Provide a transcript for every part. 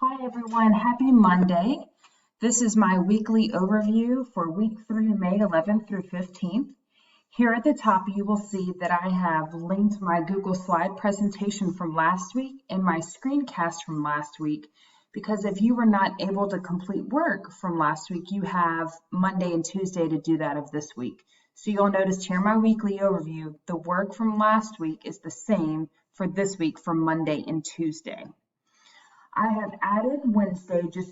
Hi everyone, happy Monday. This is my weekly overview for week 3, May 11th through 15th. Here at the top, you will see that I have linked my Google slide presentation from last week and my screencast from last week, because if you were not able to complete work from last week, you have Monday and Tuesday to do that of this week. So you'll notice here in my weekly overview, the work from last week is the same for this week for Monday and Tuesday. I have added Wednesday just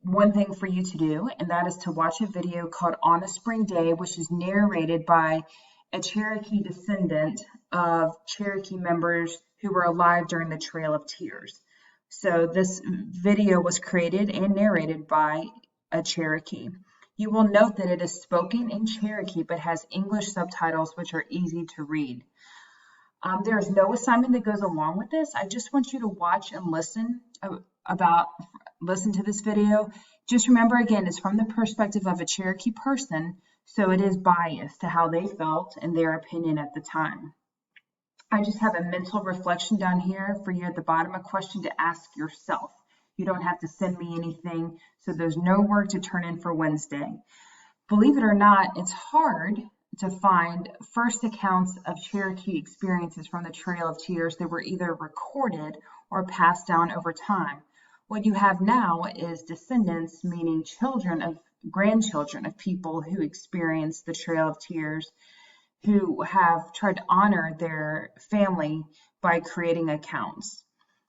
one thing for you to do, and that is to watch a video called On a Spring Day, which is narrated by a Cherokee descendant of Cherokee members who were alive during the Trail of Tears. So this video was created and narrated by a Cherokee. You will note that it is spoken in Cherokee but has English subtitles which are easy to read. There is no assignment that goes along with this. I just want you to watch and listen to this video. Just remember, again, it's from the perspective of a Cherokee person, so it is biased to how they felt and their opinion at the time. I just have a mental reflection down here for you at the bottom, a question to ask yourself. You don't have to send me anything, so there's no work to turn in for Wednesday. Believe it or not, it's hard to find first accounts of Cherokee experiences from the Trail of Tears that were either recorded or passed down over time. What you have now is descendants, meaning grandchildren of people who experienced the Trail of Tears, who have tried to honor their family by creating accounts.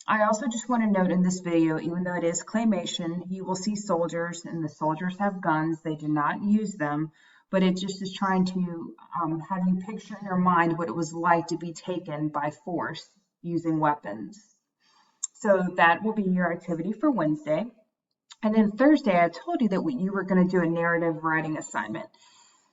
I also just want to note in this video, even though it is claymation, you will see soldiers, and the soldiers have guns. They do not use them, but it just is trying to have you picture in your mind what it was like to be taken by force using weapons. So that will be your activity for Wednesday. And then Thursday, I told you that you were going to do a narrative writing assignment.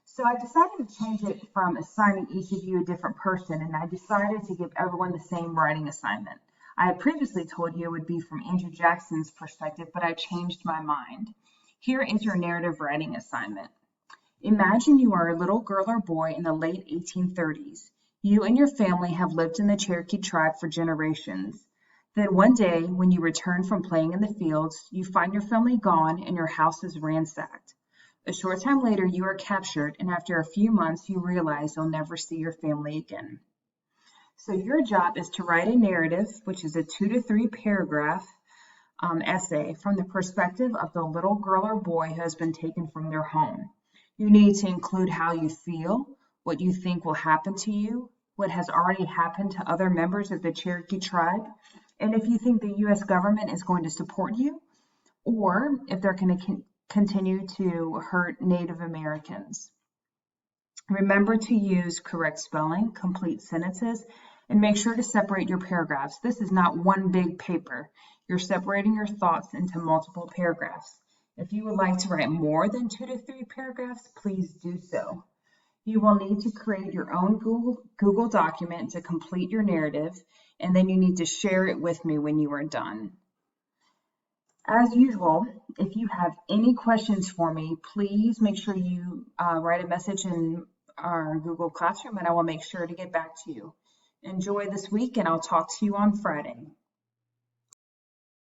So I decided to change it from assigning each of you a different person, and I decided to give everyone the same writing assignment. I had previously told you it would be from Andrew Jackson's perspective, but I changed my mind. Here is your narrative writing assignment. Imagine you are a little girl or boy in the late 1830s. You and your family have lived in the Cherokee tribe for generations. Then one day, when you return from playing in the fields, you find your family gone and your house is ransacked. A short time later, you are captured, and after a few months, you realize you'll never see your family again. So your job is to write a narrative, which is a 2 to 3 paragraph essay from the perspective of the little girl or boy who has been taken from their home. You need to include how you feel, what you think will happen to you, what has already happened to other members of the Cherokee tribe, and if you think the U.S. government is going to support you, or if they're going to continue to hurt Native Americans. Remember to use correct spelling, complete sentences, and make sure to separate your paragraphs. This is not one big paper. You're separating your thoughts into multiple paragraphs. If you would like to write more than 2 to 3 paragraphs, please do so. You will need to create your own Google document to complete your narrative, and then you need to share it with me when you are done. As usual, if you have any questions for me, please make sure you write a message in our Google Classroom, and I will make sure to get back to you. Enjoy this week, and I'll talk to you on Friday.